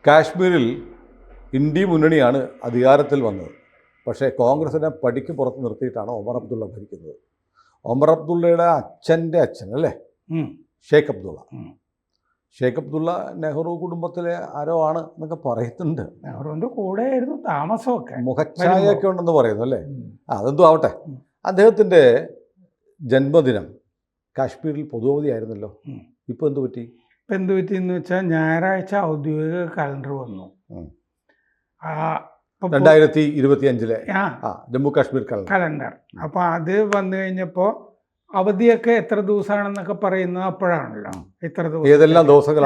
കാശ്മീരിൽ ഇന്ത്യ മുന്നണിയാണ് അധികാരത്തിൽ വന്നത്. പക്ഷേ കോൺഗ്രസിനെ പടിക്ക് പുറത്ത് നിർത്തിയിട്ടാണ് ഒമർ അബ്ദുള്ള ഭരിക്കുന്നത്. ഒമർ അബ്ദുള്ളയുടെ അച്ഛൻ്റെ അച്ഛൻ അല്ലേ, ഷേഖ് അബ്ദുള്ള. ഷേഖ് അബ്ദുള്ള നെഹ്റു കുടുംബത്തിലെ ആരോ ആണ് എന്നൊക്കെ പറയുന്നുണ്ട്. നെഹ്റുവിൻ്റെ കൂടെയായിരുന്നു താമസമൊക്കെ, മുഖച്ഛായയൊക്കെ ഉണ്ടെന്ന് പറയുന്നു അല്ലേ. അതെന്തോ ആവട്ടെ. അദ്ദേഹത്തിൻ്റെ ജന്മദിനം കാശ്മീരിൽ പൊതുവധിയായിരുന്നല്ലോ. ഇപ്പോൾ എന്ത് പറ്റി? ഇപ്പം എന്ത് പറ്റിയെന്ന് വെച്ചാൽ ഞായറാഴ്ച ഔദ്യോഗിക കലണ്ടർ വന്നു. 2025 ജമ്മു കാശ്മീർ കലണ്ടർ. അപ്പോൾ അത് വന്നു കഴിഞ്ഞപ്പോൾ അവധിയൊക്കെ എത്ര ദിവസമാണെന്നൊക്കെ പറയുന്നത് അപ്പോഴാണല്ലോ. ഇത്ര ദിവസം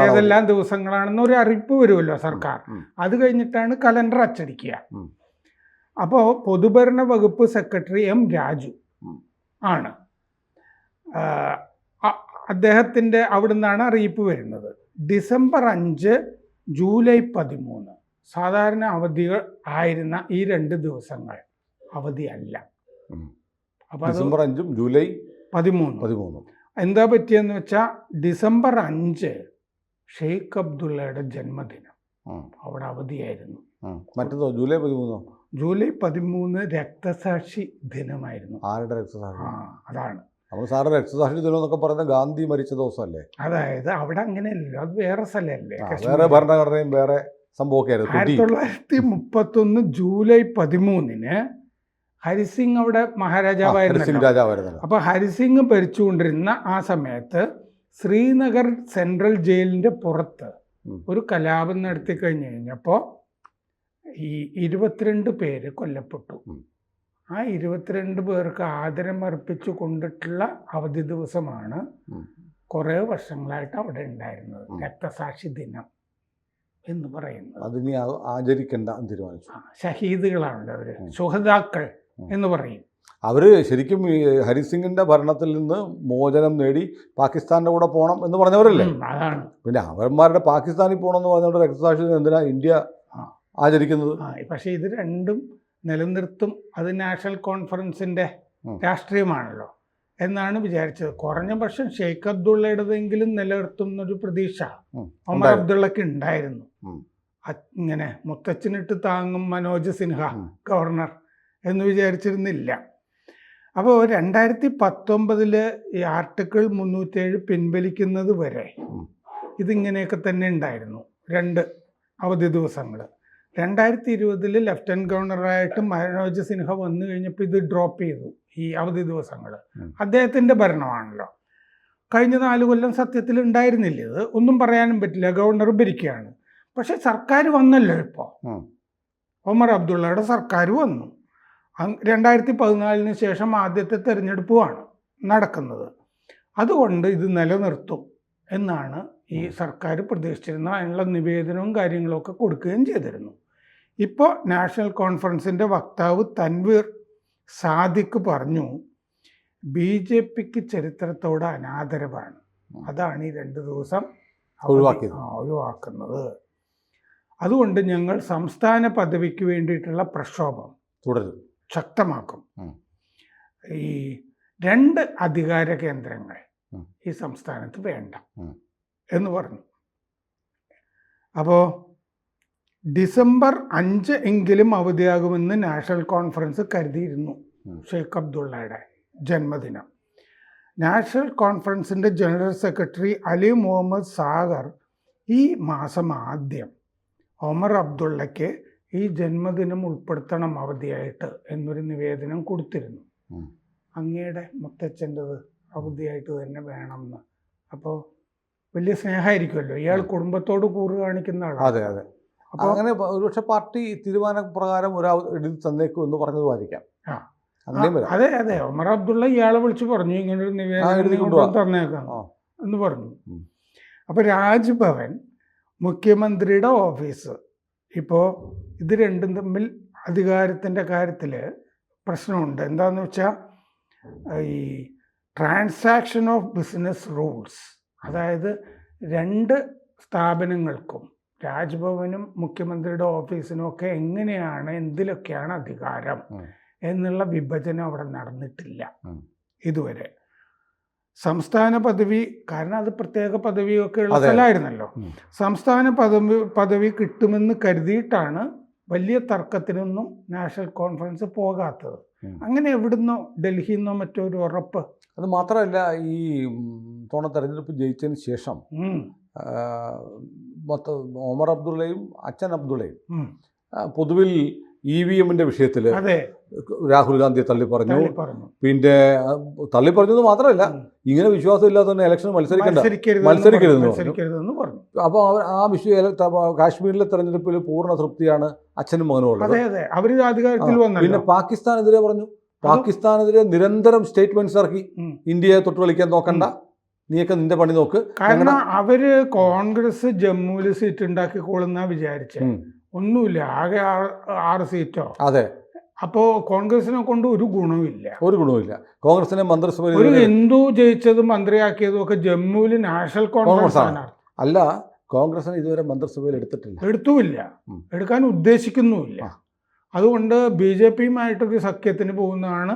ഏതെല്ലാം ദിവസങ്ങളാണെന്ന് ഒരു അറിയിപ്പ് വരുമല്ലോ സർക്കാർ. അത് കഴിഞ്ഞിട്ടാണ് കലണ്ടർ അച്ചടിക്കുക. അപ്പോൾ പൊതുഭരണ വകുപ്പ് സെക്രട്ടറി എം രാജു ആണ്, അദ്ദേഹത്തിൻ്റെ അവിടെ നിന്നാണ് അറിയിപ്പ് വരുന്നത്. ഡിസംബർ 5, ജൂലൈ 13 സാധാരണ അവധികൾ ആയിരുന്ന ഈ 2 ദിവസങ്ങൾ അവധിയല്ല. അപ്പോൾ ഡിസംബർ 5 ജൂലൈ 13 എന്താ പറ്റിയെന്ന് വെച്ചാൽ ഡിസംബർ 5 ഷെയ്ഖ് അബ്ദുള്ളയുടെ ജന്മദിനം അവിടെ അവധിയായിരുന്നു. മറ്റേതോ ജൂലൈ 13 രക്തസാക്ഷി ദിനമായിരുന്നു. ആരുടെ രക്തസാക്ഷി? അതാണ് നമ്മൾ സാറ് രക്തസാക്ഷി ദിനം എന്നൊക്കെ പറയുന്നത് ഗാന്ധി മരിച്ച ദിവസമല്ലേ. അതായത് അവിടെ അങ്ങനെയല്ലോ, അത് വേറെ സ്ഥലമല്ലേ, വേറെ ഭരണഘടനയും വേറെ സംഭവമൊക്കെ ആയിരുന്നു. 1931 ജൂലൈ 13 ഹരിസിംഗ് അവിടെ മഹാരാജാവായിരുന്നു. അപ്പോൾ ഹരിസിംഗ് ഭരിച്ചുകൊണ്ടിരുന്ന ആ സമയത്ത് ശ്രീനഗർ സെൻട്രൽ ജയിലിൻ്റെ പുറത്ത് ഒരു കലാപം നടത്തി കഴിഞ്ഞപ്പോൾ ഈ 22 പേര് കൊല്ലപ്പെട്ടു. ആ 22 പേർക്ക് ആദരം അർപ്പിച്ചു കൊണ്ടിട്ടുള്ള അവധി ദിവസമാണ് കുറേ വർഷങ്ങളായിട്ട് അവിടെ ഉണ്ടായിരുന്നത്, രക്തസാക്ഷി ദിനം എന്ന് പറയുന്നത്. അതിനി ആചരിക്കേണ്ട തീരുമാനിച്ചു. ഷഹീദുകളാണല്ലോ അവർ, ശുഹദാക്കൾ എന്ന് പറയും. അവർ ശരിക്കും ഹരിസിംഗിന്റെ ഭരണത്തിൽ നിന്ന് മോചനം നേടി പാകിസ്ഥാന്റെ കൂടെ പോകണം എന്ന് പറഞ്ഞവരല്ലേ. അതാണ്. പിന്നെ അവന്മാരുടെ പാകിസ്ഥാനിൽ പോകണം എന്ന് പറഞ്ഞുകൊണ്ട് രക്തസാക്ഷി എന്തിനാ ഇന്ത്യ ആചരിക്കുന്നത്? പക്ഷേ ഇത് രണ്ടും നിലനിർത്തും, അത് നാഷണൽ കോൺഫറൻസിന്റെ രാഷ്ട്രീയമാണല്ലോ എന്നാണ് വിചാരിച്ചത്. കുറഞ്ഞ പക്ഷം ഷെയ്ഖ് അബ്ദുള്ളയുടേതെങ്കിലും നിലനിർത്തുന്നൊരു പ്രതീക്ഷ ഒമർ അബ്ദുള്ളക്ക് ഉണ്ടായിരുന്നു. ഇങ്ങനെ മുത്തച്ഛനിട്ട് താങ്ങും മനോജ് സിൻഹ ഗവർണർ എന്ന് വിചാരിച്ചിരുന്നില്ല. അപ്പോൾ 2019 ഈ ആർട്ടിക്കിൾ 307 പിൻവലിക്കുന്നത് വരെ ഇതിങ്ങനെയൊക്കെ തന്നെ ഉണ്ടായിരുന്നു, 2 അവധി ദിവസങ്ങൾ. 2020 ലഫ്റ്റനന്റ് ഗവർണറായിട്ട് മനോജ് സിൻഹ വന്നു കഴിഞ്ഞപ്പോൾ ഇത് ഡ്രോപ്പ് ചെയ്തു, ഈ അവധി ദിവസങ്ങൾ. അദ്ദേഹത്തിൻ്റെ ഭരണമാണല്ലോ. കഴിഞ്ഞ 4 കൊല്ലം സത്യത്തിൽ ഉണ്ടായിരുന്നില്ല. ഇത് ഒന്നും പറയാനും പറ്റില്ല, ഗവർണർ ഭരിക്കുകയാണ്. പക്ഷെ സർക്കാർ വന്നല്ലോ. ഇപ്പോൾ ഒമർ അബ്ദുള്ളയുടെ സർക്കാർ വന്നു. 2014 ശേഷം ആദ്യത്തെ തെരഞ്ഞെടുപ്പുമാണ് നടക്കുന്നത്. അതുകൊണ്ട് ഇത് നിലനിർത്തും എന്നാണ് ഈ സർക്കാർ പ്രതീക്ഷിച്ചിരുന്നത്. അതിനുള്ള നിവേദനവും കാര്യങ്ങളൊക്കെ കൊടുക്കുകയും ചെയ്തിരുന്നു. ഇപ്പോൾ നാഷണൽ കോൺഫറൻസിൻ്റെ വക്താവ് തൻവീർ സാദിഖ് പറഞ്ഞു, BJPക്ക് ചരിത്രത്തോട് അനാദരവാണ്, അതാണ് ഈ 2 ദിവസം ഒഴിവാക്കുന്നത്. അതുകൊണ്ട് ഞങ്ങൾ സംസ്ഥാന പദവിക്ക് വേണ്ടിയിട്ടുള്ള പ്രക്ഷോഭം തുടരും, ശക്തമാക്കും. ഈ 2 അധികാര കേന്ദ്രങ്ങൾ ഈ സംസ്ഥാനത്ത് വേണ്ട എന്ന് പറഞ്ഞു. അപ്പോൾ ഡിസംബർ 5 എങ്കിലും അവധിയാകുമെന്ന് നാഷണൽ കോൺഫറൻസ് കരുതിയിരുന്നു ഷെയ്ഖ് അബ്ദുള്ളയുടെ ജന്മദിനം. നാഷണൽ കോൺഫറൻസിൻ്റെ ജനറൽ സെക്രട്ടറി അലി മുഹമ്മദ് സാഗർ ഈ മാസം ആദ്യം ഒമർ അബ്ദുള്ളയ്ക്ക് ഈ ജന്മദിനം ഉൾപ്പെടുത്തണം അവധിയായിട്ട് എന്നൊരു നിവേദനം കൊടുത്തിരുന്നു. അങ്ങയുടെ മുത്തച്ഛൻ്റെത് അവധിയായിട്ട് തന്നെ വേണമെന്ന്. അപ്പോൾ വലിയ സ്നേഹമായിരിക്കുമല്ലോ, ഇയാൾ കുടുംബത്തോട് കൂറ് കാണിക്കുന്ന ആളാണ്. അതെ അതെ. അപ്പോൾ അങ്ങനെ ഒരുപക്ഷെ പാർട്ടി തീരുമാനപ്രകാരം എഴുതി തന്നേക്കും എന്ന് പറഞ്ഞതുമായിരിക്കാം. അതെ അതെ, ഒമർ അബ്ദുള്ള ഇയാളെ വിളിച്ച് പറഞ്ഞു ഇങ്ങനൊരു നിവേദനം തന്നേക്കാം എന്ന് പറഞ്ഞു. അപ്പോൾ രാജ്ഭവൻ, മുഖ്യമന്ത്രിയുടെ ഓഫീസ്, ഇപ്പോൾ ഇത് രണ്ടും തമ്മിൽ അധികാരത്തിൻ്റെ കാര്യത്തിൽ പ്രശ്നമുണ്ട്. എന്താണെന്ന് വെച്ചാൽ ഈ ട്രാൻസാക്ഷൻ ഓഫ് ബിസിനസ് റൂൾസ്, അതായത് 2 സ്ഥാപനങ്ങൾക്കും, രാജ്ഭവനും മുഖ്യമന്ത്രിയുടെ ഓഫീസിനും ഒക്കെ എങ്ങനെയാണ്, എന്തിലൊക്കെയാണ് അധികാരം എന്നുള്ള വിഭജനം അവിടെ നടന്നിട്ടില്ല ഇതുവരെ. സംസ്ഥാന പദവി, കാരണം അത് പ്രത്യേക പദവിയൊക്കെ ഉള്ള അതെ. സ്ഥലമായിരുന്നല്ലോ. ഉം. സംസ്ഥാന പദവി കിട്ടുമെന്ന് കരുതിയിട്ടാണ് വലിയ തർക്കത്തിനൊന്നും നാഷണൽ കോൺഫറൻസ് പോകാത്തത്. അങ്ങനെ എവിടുന്നോ ഡൽഹിയിൽ നിന്നോ മറ്റോ ഒരു ഉറപ്പ്. അത് മാത്രമല്ല, ഈ തവണ തെരഞ്ഞെടുപ്പ് ജയിച്ചതിന് ശേഷം ഒമർ അബ്ദുള്ളയും അച്ഛൻ അബ്ദുള്ളയും പൊതുവിൽ EVM-ന്റെ വിഷയത്തിൽ അതെ രാഹുൽ ഗാന്ധിയെ തള്ളി പറഞ്ഞു. പറഞ്ഞു. പിന്നെ തള്ളി പറഞ്ഞത് മാത്രമല്ല, ഇങ്ങനെ വിശ്വാസമില്ലാതെ തന്നെ ഇലക്ഷൻ മത്സരിക്കരുതെന്ന് പറഞ്ഞു. അപ്പോൾ ആ വിഷയം കാശ്മീരിലെ തെരഞ്ഞെടുപ്പിൽ പൂർണ്ണ തൃപ്തിയാണ് അച്ഛനും മകനും ഉള്ളത്. അതെ അതെ, അവർ അധികാരത്തിൽ വന്നു. പിന്നെ പാകിസ്ഥാനെതിരെ പറഞ്ഞു. പാകിസ്ഥാനെതിരെ നിരന്തരം സ്റ്റേറ്റ്മെന്റ്സ് ഇറക്കി. ഇന്ത്യയെ തൊട്ട് കളിക്കാൻ നോക്കണ്ട, നീയൊക്കെ നിന്റെ പണി നോക്ക്. കാരണം അവര് കോൺഗ്രസ് ജമ്മുവിൽ സീറ്റ് ഉണ്ടാക്കിക്കോളുന്ന വിചാരിച്ചേ. ഒന്നുമില്ല, ആകെ 6 സീറ്റോ. അതെ. അപ്പോ കോൺഗ്രസിനെ കൊണ്ട് ഒരു ഗുണവുമില്ല. കോൺഗ്രസിനെ മന്ത്രിസഭയിൽ ഒരു ഹിന്ദു ജയിച്ചതും മന്ത്രിയാക്കിയതും ഒക്കെ ജമ്മുവിൽ നാഷണൽ കോൺഫറൻസ് ആണ്. അല്ല, കോൺഗ്രസിനെ ഇതുവരെ മന്ത്രിസഭയിൽ എടുത്തുമില്ല, എടുക്കാൻ ഉദ്ദേശിക്കുന്നുമില്ല. അതുകൊണ്ട് BJP-യുമായിട്ടൊരു സഖ്യത്തിന് പോകുന്നതാണ്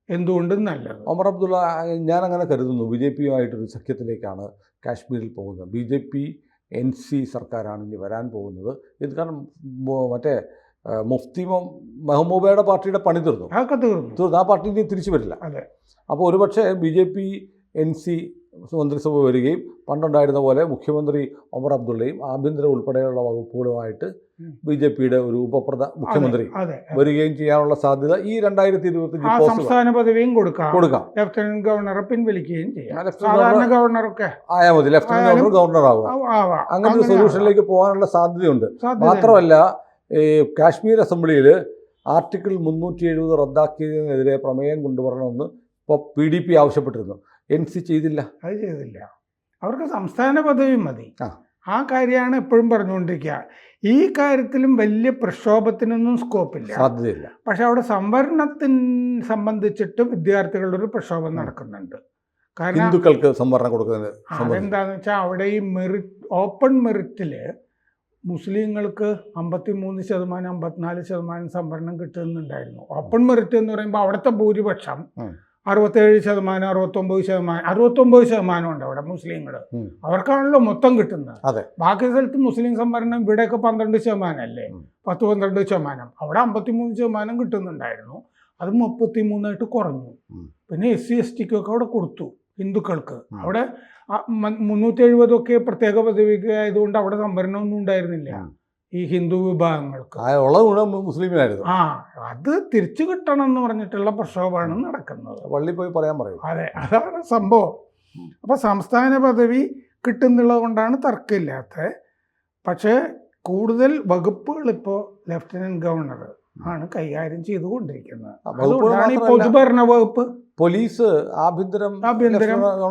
എന്തുകൊണ്ടും നല്ലത്. ഒമർ അബ്ദുള്ള, ഞാനങ്ങനെ കരുതുന്നു, BJP-യുമായിട്ടൊരു സഖ്യത്തിലേക്കാണ് കാശ്മീരിൽ പോകുന്നത്. BJP NC സർക്കാരാണ് ഇനി വരാൻ പോകുന്നത്. ഇത് കാരണം മറ്റേ മുഫ്തി മെഹബൂബയുടെ പാർട്ടിയുടെ പണി തീർന്നു. ആ പാർട്ടി ഇനി തിരിച്ചു വരില്ല. അപ്പോൾ ഒരുപക്ഷെ BJP NC മന്ത്രിസഭ വരികയും പണ്ടുണ്ടായിരുന്ന പോലെ മുഖ്യമന്ത്രി ഒമർ അബ്ദുള്ളയും ആഭ്യന്തര ഉൾപ്പെടെയുള്ള വകുപ്പുകളുമായിട്ട് BJP-യുടെ ഒരു മുഖ്യമന്ത്രി വരികയും ചെയ്യാനുള്ള സാധ്യത ഈ 2025 സംസ്ഥാന പദവിയും കൊടുക്കാം. ലഫ്റ്റനന്റ് ഗവർണറെ പിൻവലിക്കുകയും ചെയ്യാം. സാധാരണ ഗവർണറൊക്കെ ആയാൽ മതി, ലഫ്റ്റനന്റ് ഗവർണർ ആവുക. അങ്ങനെ ഒരു സൊല്യൂഷനിലേക്ക് പോകാനുള്ള സാധ്യതയുണ്ട്. മാത്രമല്ല, കാശ്മീർ അസംബ്ലിയിൽ ആർട്ടിക്കിൾ 370 റദ്ദാക്കിയതിനെതിരെ പ്രമേയം കൊണ്ടുവരണമെന്ന് ഇപ്പോൾ PDP ആവശ്യപ്പെട്ടിരുന്നു. NC ചെയ്തില്ല. അത് ചെയ്തില്ല. അവർക്ക് സംസ്ഥാന പദവി മതി. ആ കാര്യമാണ് എപ്പോഴും പറഞ്ഞുകൊണ്ടിരിക്കുക. ഈ കാര്യത്തിലും വലിയ പ്രക്ഷോഭത്തിനൊന്നും സ്കോപ്പില്ല, സാധ്യതയില്ല. പക്ഷെ അവിടെ സംവരണത്തിന് സംബന്ധിച്ചിട്ട് വിദ്യാർത്ഥികളുടെ ഒരു പ്രക്ഷോഭം നടക്കുന്നുണ്ട്. കാരണം ഹിന്ദുക്കൾക്ക് സംവരണം കൊടുക്കുന്നത് അതെന്താണെന്ന് വെച്ചാൽ അവിടെ ഈ ഓപ്പൺ മെറിറ്റില് മുസ്ലിങ്ങൾക്ക് 53%, 54% സംവരണം കിട്ടുന്നുണ്ടായിരുന്നു. ഓപ്പൺ മെറിറ്റ് എന്ന് പറയുമ്പോൾ അവിടുത്തെ ഭൂരിപക്ഷം 67%, 69% ഉണ്ട് അവിടെ മുസ്ലിങ്ങൾ. അവർക്കാണല്ലോ മൊത്തം കിട്ടുന്നത്. ബാക്കി സ്ഥലത്ത് മുസ്ലിം സംവരണം ഇവിടെയൊക്കെ 12% അല്ലേ, 10-12%. അവിടെ 53% കിട്ടുന്നുണ്ടായിരുന്നു. അത് 33% കുറഞ്ഞു. പിന്നെ SC/STക്കൊക്കെ അവിടെ കൊടുത്തു ഹിന്ദുക്കൾക്ക്. അവിടെ 370 പ്രത്യേക പദവിക്ക് ആയതുകൊണ്ട് അവിടെ സംവരണമൊന്നും ഉണ്ടായിരുന്നില്ല ഈ ഹിന്ദു വിഭാഗങ്ങൾക്ക്. മുസ്ലിമിനായിരുന്നു. അത് തിരിച്ചു കിട്ടണം എന്ന് പറഞ്ഞിട്ടുള്ള പ്രക്ഷോഭമാണ് നടക്കുന്നത്. പള്ളി പോയി പറയാൻ പറയും. അതെ, അതാണ് സംഭവം. അപ്പൊ സംസ്ഥാന പദവി കിട്ടുന്നുള്ളത് കൊണ്ടാണ് തർക്കമില്ലാത്തത്. പക്ഷേ കൂടുതൽ വകുപ്പുകൾ ഇപ്പോൾ ലഫ്റ്റനന്റ് ഗവർണർ ആണ് കൈകാര്യം ചെയ്തുകൊണ്ടിരിക്കുന്നത്. അതുകൊണ്ടാണ് ഈ പൊതുഭരണ വകുപ്പ്, പോലീസ്, ആഭ്യന്തരം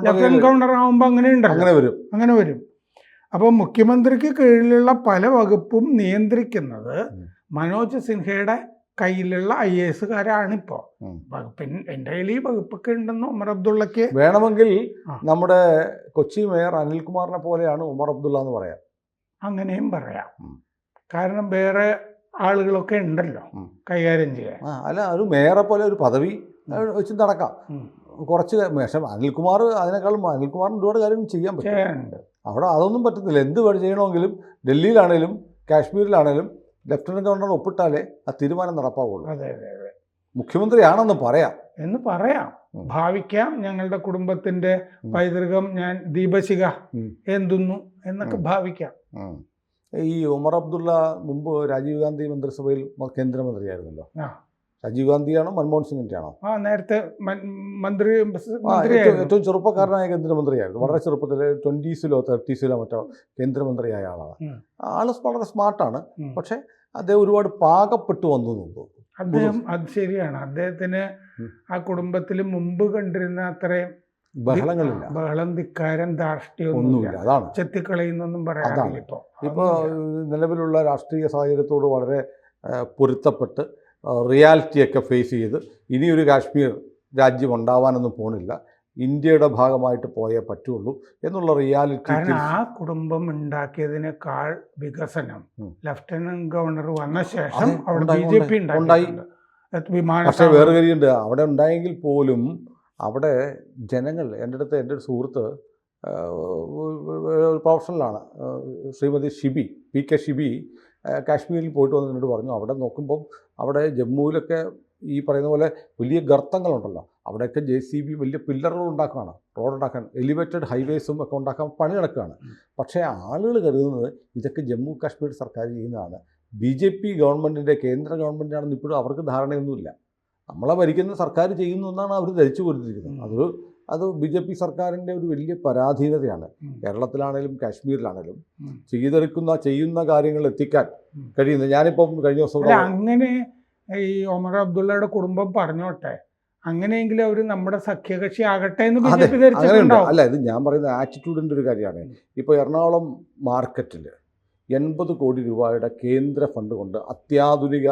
ലഫ്റ്റനന്റ് ഗവർണർ ആകുമ്പോൾ അങ്ങനെ വരും. അപ്പോൾ മുഖ്യമന്ത്രിക്ക് കീഴിലുള്ള പല വകുപ്പും നിയന്ത്രിക്കുന്നത് മനോജ് സിൻഹയുടെ കയ്യിലുള്ള IAS-കാരാണിപ്പോൾ. എൻ്റെ കയ്യിൽ ഈ വകുപ്പൊക്കെ ഉണ്ടെന്ന് ഒമർ അബ്ദുള്ളക്ക് വേണമെങ്കിൽ നമ്മുടെ കൊച്ചി മേയർ അനിൽകുമാറിനെ പോലെയാണ് ഒമർ അബ്ദുള്ള എന്ന് പറയാം. അങ്ങനെയും പറയാം. കാരണം വേറെ ആളുകളൊക്കെ ഉണ്ടല്ലോ കൈകാര്യം ചെയ്യാൻ. അല്ല, ഒരു മേയറെ പോലെ ഒരു പദവി വെച്ച് നടക്കാം. കുറച്ച് പക്ഷേ അനിൽകുമാറിന് ഒരുപാട് കാര്യങ്ങൾ ചെയ്യാൻ പറ്റും. അവിടെ അതൊന്നും പറ്റത്തില്ല. എന്ത് ചെയ്യണമെങ്കിലും ഡൽഹിയിലാണേലും കാശ്മീരിലാണേലും ലഫ്റ്റനന്റ് ഗവർണർ ഒപ്പിട്ടാലേ ആ തീരുമാനം നടപ്പാവുള്ളൂ. അതെ, മുഖ്യമന്ത്രിയാണെന്ന് പറയാം, ഭാവിക്കാം. ഞങ്ങളുടെ കുടുംബത്തിന്റെ പൈതൃകം ഞാൻ ദീപശിഖ എന്തുന്നു എന്നൊക്കെ ഭാവിക്കാം. ഈ ഒമർ അബ്ദുള്ള മുമ്പ് രാജീവ് ഗാന്ധി മന്ത്രിസഭയിൽ കേന്ദ്രമന്ത്രിയായിരുന്നല്ലോ. രാജീവ് ഗാന്ധിയാണോ മൻമോഹൻ സിംഗിന്റെ ആണോ? നേരത്തെ ഏറ്റവും ചെറുപ്പക്കാരനായ കേന്ദ്രമന്ത്രിയായിരുന്നു. വളരെ ചെറുപ്പത്തിൽ 20s-ലോ 30s-ലോ മറ്റോ കേന്ദ്രമന്ത്രിയായ ആളാണ്. ആള് വളരെ സ്മാർട്ടാണ്. പക്ഷെ അദ്ദേഹം ഒരുപാട് പാകപ്പെട്ടു വന്നു തോന്നുന്നു. അത് ശരിയാണ്. അദ്ദേഹത്തിന് ആ കുടുംബത്തിൽ മുമ്പ് കണ്ടിരുന്ന അത്രയും ബഹളം, ധിക്കാരം, ധാർഷ്ട്യമൊന്നുമില്ല. അതാണ് ചെത്തിക്കളയുന്നൊന്നും പറയാനില്ല. ഇപ്പോൾ നിലവിലുള്ള രാഷ്ട്രീയ സാഹചര്യത്തോട് വളരെ പൊരുത്തപ്പെട്ട് റിയാലിറ്റിയൊക്കെ ഫേസ് ചെയ്ത് ഇനിയൊരു കാശ്മീർ രാജ്യം ഉണ്ടാവാനൊന്നും പോണില്ല, ഇന്ത്യയുടെ ഭാഗമായിട്ട് പോയേ പറ്റുള്ളൂ എന്നുള്ള റിയാലിറ്റി. കാരണം ആ കുടുംബം ഉണ്ടാക്കിയതിനേക്കാൾ വികസനം ലഫ്റ്റനന്റ് ഗവർണർ വന്ന ശേഷം അവിടെ BJP ഉണ്ടായി. പക്ഷേ വേറെ കാര്യമുണ്ട്, അവിടെ ഉണ്ടായെങ്കിൽ പോലും അവിടെ ജനങ്ങൾ എൻ്റെ ഒരു സുഹൃത്ത് ഒരു പ്രൊഫഷണലാണ്, ശ്രീമതി ഷിബി PK ഷിബി, കാശ്മീരിൽ പോയിട്ട് വന്നിട്ട് പറഞ്ഞു അവിടെ നോക്കുമ്പം അവിടെ ജമ്മുവിലൊക്കെ ഈ പറയുന്ന പോലെ വലിയ ഗർത്തങ്ങളുണ്ടല്ലോ, അവിടെയൊക്കെ JCB വലിയ പില്ലറുകൾ ഉണ്ടാക്കുകയാണ്, റോഡ് ഉണ്ടാക്കാൻ, എലിവേറ്റഡ് ഹൈവേസും ഒക്കെ ഉണ്ടാക്കാൻ പണി നടക്കുകയാണ്. പക്ഷേ ആളുകൾ കരുതുന്നത് ഇതൊക്കെ ജമ്മു കാശ്മീർ സർക്കാർ ചെയ്യുന്നതാണ്, BJP ഗവൺമെൻറ്റിൻ്റെ കേന്ദ്ര ഗവൺമെൻറ്റാണെന്ന് ഇപ്പോഴും അവർക്ക് ധാരണയൊന്നുമില്ല. നമ്മളെ ഭരിക്കുന്ന സർക്കാർ ചെയ്യുന്നു എന്നാണ് അവർ ധരിച്ചു കൊടുത്തിരിക്കുന്നത്. അത് BJP സർക്കാരിൻ്റെ ഒരു വലിയ പരാധീനതയാണ്. കേരളത്തിലാണേലും കാശ്മീരിലാണേലും ചെയ്യുന്ന കാര്യങ്ങൾ എത്തിക്കാൻ കഴിയുന്നത്. ഞാനിപ്പം കഴിഞ്ഞ ദിവസം അങ്ങനെ ഈ ഒമർ അബ്ദുള്ളയുടെ കുടുംബം പറഞ്ഞോട്ടെ, അങ്ങനെയെങ്കിലും അവർ നമ്മുടെ സഖ്യകക്ഷി ആകട്ടെ എന്ന് BJP ധരിച്ചിട്ടുണ്ടാവും. അല്ല, ഇത് ഞാൻ പറയുന്ന ആറ്റിറ്റ്യൂഡിൻ്റെ ഒരു കാര്യമാണ്. ഇപ്പോൾ എറണാകുളം മാർക്കറ്റിൽ 80 കോടി രൂപയുടെ കേന്ദ്ര ഫണ്ട് കൊണ്ട് അത്യാധുനിക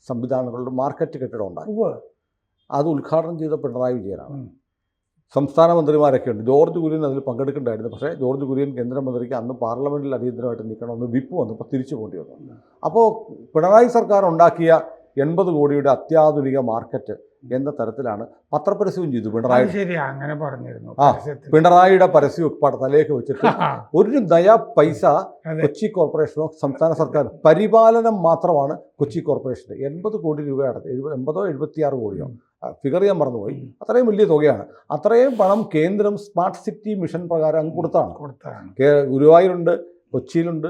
സംവിധാനങ്ങളുടെ മാർക്കറ്റ് കെട്ടിടം ഉണ്ടായി. അത് ഉദ്ഘാടനം ചെയ്ത പിണറായി വിജയനാണ്. സംസ്ഥാന മന്ത്രിമാരൊക്കെ ഉണ്ട്. ജോർജ് കുര്യൻ അതിൽ പങ്കെടുക്കേണ്ടായിരുന്നു. പക്ഷേ ജോർജ് കുര്യൻ കേന്ദ്രമന്ത്രിക്ക് അന്ന് പാർലമെൻറ്റിൽ അടിയന്തരമായിട്ട് നിൽക്കണമെന്ന് വിപ്പ് വന്നപ്പോൾ തിരിച്ചു പോകേണ്ടി വന്നു. അപ്പോൾ പിണറായി സർക്കാർ ഉണ്ടാക്കിയ 80 കോടിയുടെ അത്യാധുനിക മാർക്കറ്റ് എന്ന തരത്തിലാണ് പത്രപരസ്യവും ചെയ്തു പിണറായി. അങ്ങനെ പറഞ്ഞിരുന്നു. പിണറായിയുടെ പരസ്യം തലേക്ക് വെച്ചിട്ട് ഒരു നയ പൈസ കൊച്ചി കോർപ്പറേഷനോ സംസ്ഥാന സർക്കാർ പരിപാലനം മാത്രമാണ് കൊച്ചി കോർപ്പറേഷന് 80 കോടി രൂപയാണ്. 80 76 കോടിയോ ഫിഗർ ഞാൻ മറന്നുപോയി. അത്രയും വലിയ തുകയാണ്. അത്രയും പണം കേന്ദ്രം സ്മാർട്ട് സിറ്റി മിഷൻ പ്രകാരം അങ്ങ് കൊടുത്താണ്. ഗുരുവായൂരുണ്ട്, കൊച്ചിയിലുണ്ട്,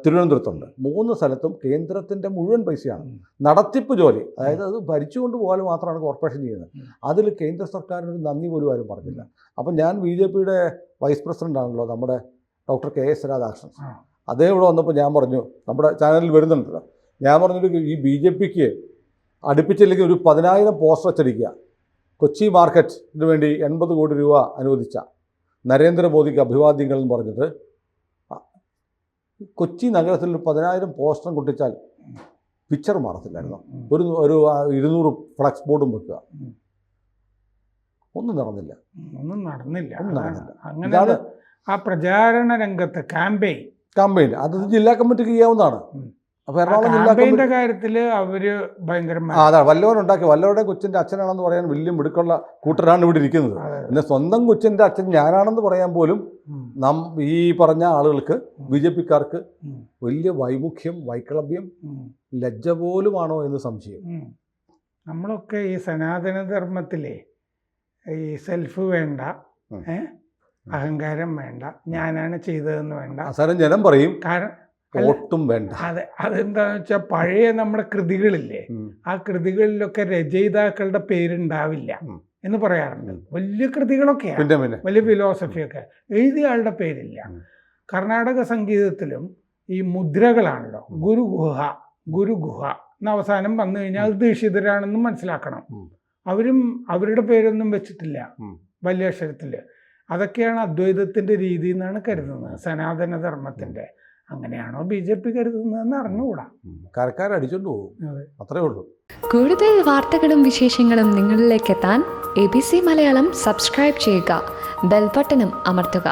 തിരുവനന്തപുരത്തുണ്ട്. 3 സ്ഥലത്തും കേന്ദ്രത്തിൻ്റെ മുഴുവൻ പൈസയാണ്. നടത്തിപ്പ് ജോലി, അതായത് അത് ഭരിച്ചുകൊണ്ട് പോകാൻ മാത്രമാണ് കോർപ്പറേഷൻ ചെയ്യുന്നത്. അതിൽ കേന്ദ്ര സർക്കാരിനൊരു നന്ദി പോലും ആരും പറഞ്ഞില്ല. അപ്പം ഞാൻ BJPയുടെ വൈസ് പ്രസിഡൻ്റ് ആണല്ലോ നമ്മുടെ ഡോക്ടർ KS രാധാകൃഷ്ണൻ. അദ്ദേഹം ഇവിടെ വന്നപ്പോൾ ഞാൻ പറഞ്ഞു, നമ്മുടെ ചാനലിൽ വരുന്നുണ്ടല്ലോ, ഞാൻ പറഞ്ഞൊരു ഈ BJPക്ക് അടുപ്പിച്ചില്ലെങ്കിൽ ഒരു 10,000 പോസ്റ്റർ അച്ചടിക്കുക. കൊച്ചി മാർക്കറ്റിന് വേണ്ടി 80 കോടി രൂപ അനുവദിച്ച നരേന്ദ്രമോദിക്ക് അഭിവാദ്യങ്ങൾ എന്ന് പറഞ്ഞിട്ട് കൊച്ചി നഗരത്തിൽ ഒരു 10,000 പോസ്റ്ററും കൊട്ടിച്ചാൽ പിക്ചർ മാറത്തില്ലായിരുന്നു. ഒരു 200 ഫ്ലക്സ് ബോർഡും വെക്കുക. ഒന്നും നടന്നില്ല. അങ്ങനെ ആ പ്രചാരണ രംഗത്ത് ക്യാമ്പയിൻ അത് ജില്ലാ കമ്മിറ്റിക്ക് ചെയ്യാവുന്നതാണ്. അപ്പോൾ എറണാകുളം ജില്ലാ കമ്മിറ്റിയുടെ കാര്യത്തിൽ അവർ ഭയങ്കരമായി അതാണ് വല്ലവനുണ്ടാക്കി. വല്ലവരുടെ കൊച്ചിൻ്റെ അച്ഛനാണെന്ന് പറയാൻ വലിയ മിടുക്കുള്ള കൂട്ടരാണ് ഇവിടെ ഇരിക്കുന്നത്. പിന്നെ സ്വന്തം കൊച്ചിൻ്റെ അച്ഛൻ ഞാനാണെന്ന് പറയാൻ പോലും ഈ പറഞ്ഞ ആളുകൾക്ക്, BJPക്കാർക്ക് വലിയ വൈമുഖ്യം, വൈക്ലഭ്യം, ലജ്ജ പോലുമാണോ എന്ന് സംശയം. നമ്മളൊക്കെ ഈ സനാതന ധർമ്മത്തിലെ ഈ സെൽഫ് വേണ്ട, അഹങ്കാരം വേണ്ട, ഞാനാണ് ചെയ്തതെന്ന് വേണ്ട, അവസാനം ജനം പറയും ഒട്ടും വേണ്ട. അതെന്താന്ന് വെച്ചാൽ പഴയ നമ്മുടെ കൃതികളില്ലേ, ആ കൃതികളിലൊക്കെ രചയിതാക്കളുടെ പേരുണ്ടാവില്ല എന്ന് പറയാറുണ്ട്. വലിയ കൃതികളൊക്കെയാണ്, വലിയ ഫിലോസഫിയൊക്കെ, എഴുതിയ ആളുടെ പേരില്ല. കർണാടക സംഗീതത്തിലും ഈ മുദ്രകളാണല്ലോ, ഗുരുഗുഹ എന്ന അവസാനം വന്നു കഴിഞ്ഞാൽ അത് ദീക്ഷിതരാണെന്നും മനസ്സിലാക്കണം. അവരും അവരുടെ പേരൊന്നും വെച്ചിട്ടില്ല വലിയ അക്ഷരത്തിൽ. അതൊക്കെയാണ് അദ്വൈതത്തിൻ്റെ രീതി എന്നാണ് കരുതുന്നത്, സനാതന ധർമ്മത്തിൻ്റെ. അങ്ങനെയാണോ BJP കരുതുന്നതെന്ന് അറിഞ്ഞുകൂടാ. കരക്കാരടിച്ചോണ്ട് പോകും, അത്രേ ഉള്ളൂ. കൂടുതൽ വാർത്തകളും വിശേഷങ്ങളും നിങ്ങളിലേക്ക് എത്താൻ ABC മലയാളം സബ്സ്ക്രൈബ് ചെയ്യുക, ബെൽ ബട്ടണും അമർത്തുക.